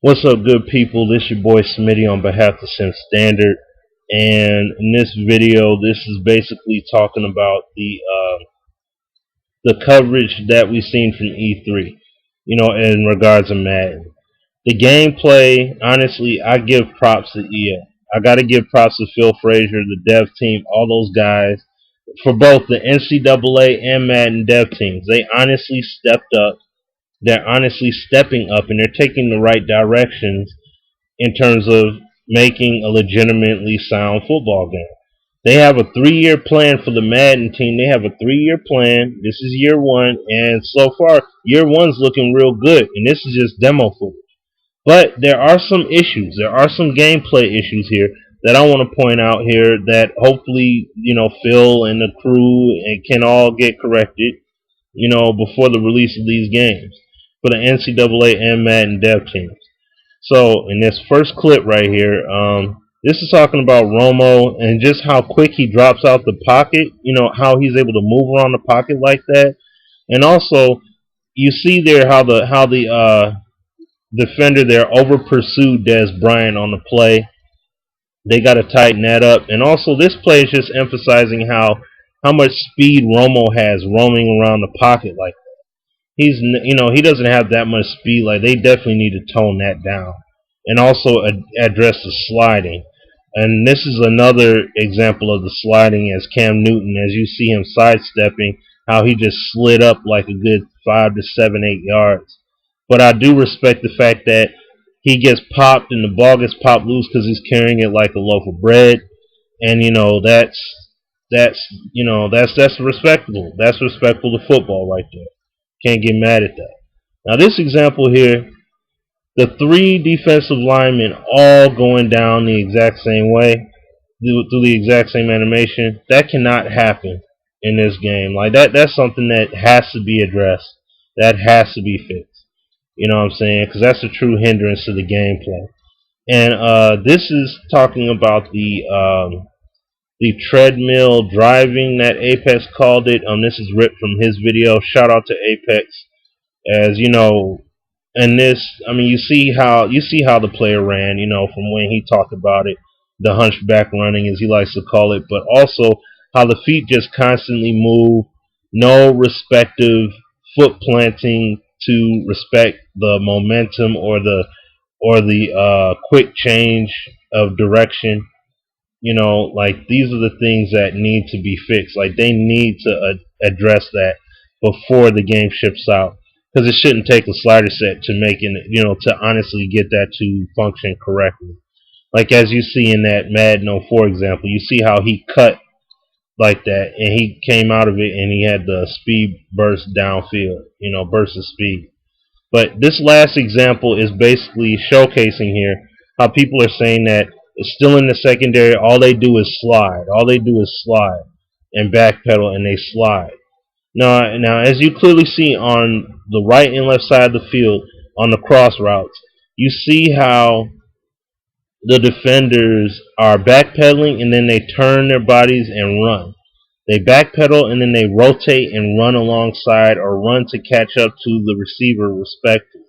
What's up, good people? This your boy Smitty on behalf of Sim Standard, and in this video, this is basically talking about the coverage that we've seen from E3. In regards to Madden, the gameplay. Honestly, I give props to EA. I got to give props to Phil Frazier, the dev team, all those guys for both the NCAA and Madden dev teams. They honestly stepped up. They're honestly stepping up, and they're taking the right directions in terms of making a legitimately sound football game. They have a 3-year plan for the Madden team. They have a 3-year plan. This is year one, and so far, year one's looking real good, and this is just demo footage. But there are some issues. There are some gameplay issues here that I want to point out here that hopefully, Phil and the crew can all get corrected, before the release of these games for the NCAA and Madden dev teams. So in this first clip right here, this is talking about Romo and just how quick he drops out the pocket. How he's able to move around the pocket like that, and also you see there how the defender there over pursued Des Bryant on the play. They got to tighten that up, and also this play is just emphasizing how much speed Romo has roaming around the pocket like. He doesn't have that much speed. Like, they definitely need to tone that down, and also address the sliding. And this is another example of the sliding as Cam Newton, as you see him sidestepping, how he just slid up like a good 5 to 7, 8 yards. But I do respect the fact that he gets popped and the ball gets popped loose because he's carrying it like a loaf of bread, and that's respectable. That's respectful to football right there. Can't get mad at that. Now this example here, the 3 defensive linemen all going down the exact same way, through the exact same animation, that cannot happen in this game. Like that's something that has to be addressed. That has to be fixed. You know what I'm saying? Because that's a true hindrance to the gameplay. And this is talking about the treadmill driving that Apex called it. This is ripped from his video. Shout out to Apex. As you know, and this, you see how the player ran. From when he talked about it, the hunchback running, as he likes to call it, but also how the feet just constantly move, no respective foot planting to respect the momentum or the quick change of direction. Like, these are the things that need to be fixed. Like, they need to address that before the game ships out, because it shouldn't take a slider set to to honestly get that to function correctly. Like, as you see in that Madden 04 example, you see how he cut like that, and he came out of it, and he had the speed burst downfield, burst of speed. But this last example is basically showcasing here how people are saying that it's still in the secondary. All they do is slide. All they do is slide and backpedal, and they slide. Now, as you clearly see on the right and left side of the field on the cross routes, you see how the defenders are backpedaling, and then they turn their bodies and run. They backpedal, and then they rotate and run alongside or run to catch up to the receiver respectively.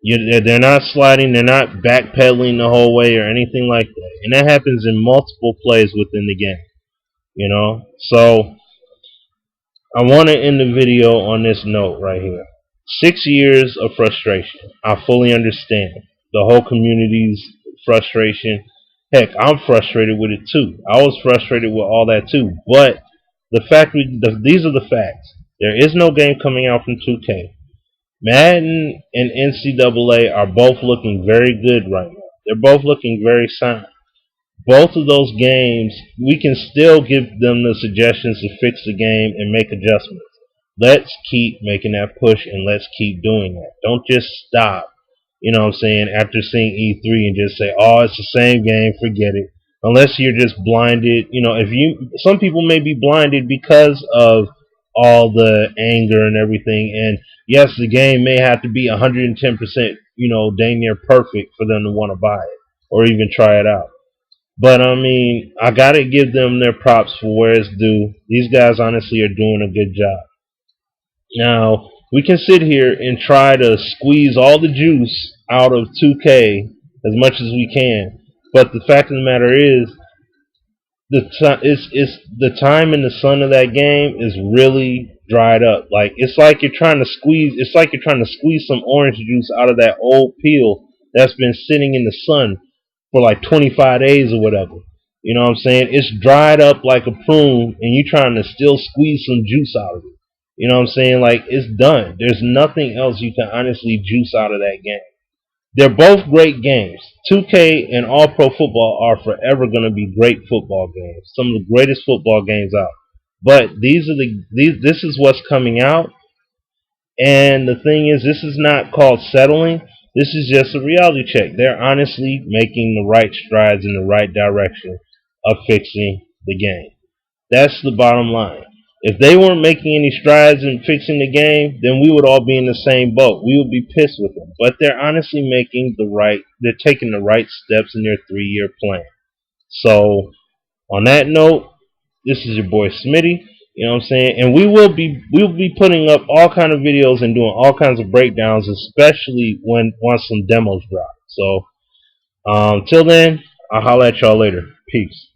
They're not sliding, they're not backpedaling the whole way or anything like that. And that happens in multiple plays within the game. So I want to end the video on this note right here. 6 years of frustration. I fully understand the whole community's frustration. Heck, I'm frustrated with it too. I was frustrated with all that too. But these are the facts. There is no game coming out from 2K. Madden and NCAA are both looking very good right now. They're both looking very sound. Both of those games, we can still give them the suggestions to fix the game and make adjustments. Let's keep making that push, and let's keep doing that. Don't just stop, after seeing E3 and just say, oh, it's the same game, forget it. Unless you're just blinded. Some people may be blinded because of all the anger and everything. And yes, the game may have to be 110%, dang near perfect for them to want to buy it or even try it out. But I gotta give them their props for where it's due. These guys honestly are doing a good job. Now, We can sit here and try to squeeze all the juice out of 2K as much as we can, but the fact of the matter is, it's the time in the sun of that game is really dried up. Like it's like you're trying to squeeze. It's like you're trying to squeeze some orange juice out of that old peel that's been sitting in the sun for like 25 days or whatever. You know what I'm saying? It's dried up like a prune, and you're trying to still squeeze some juice out of it. You know what I'm saying? Like it's done. There's nothing else you can honestly juice out of that game. They're both great games. 2K and All Pro Football are forever going to be great football games. Some of the greatest football games out. But this is what's coming out, and the thing is, this is not called settling. This is just a reality check. They're honestly making the right strides in the right direction of fixing the game. That's the bottom line. If they weren't making any strides in fixing the game, then we would all be in the same boat. We would be pissed with them. But they're honestly they're taking the right steps in their 3-year plan. So, on that note, this is your boy Smitty. You know what I'm saying? And we'll be putting up all kind of videos and doing all kinds of breakdowns, especially once some demos drop. So, till then, I'll holler at y'all later. Peace.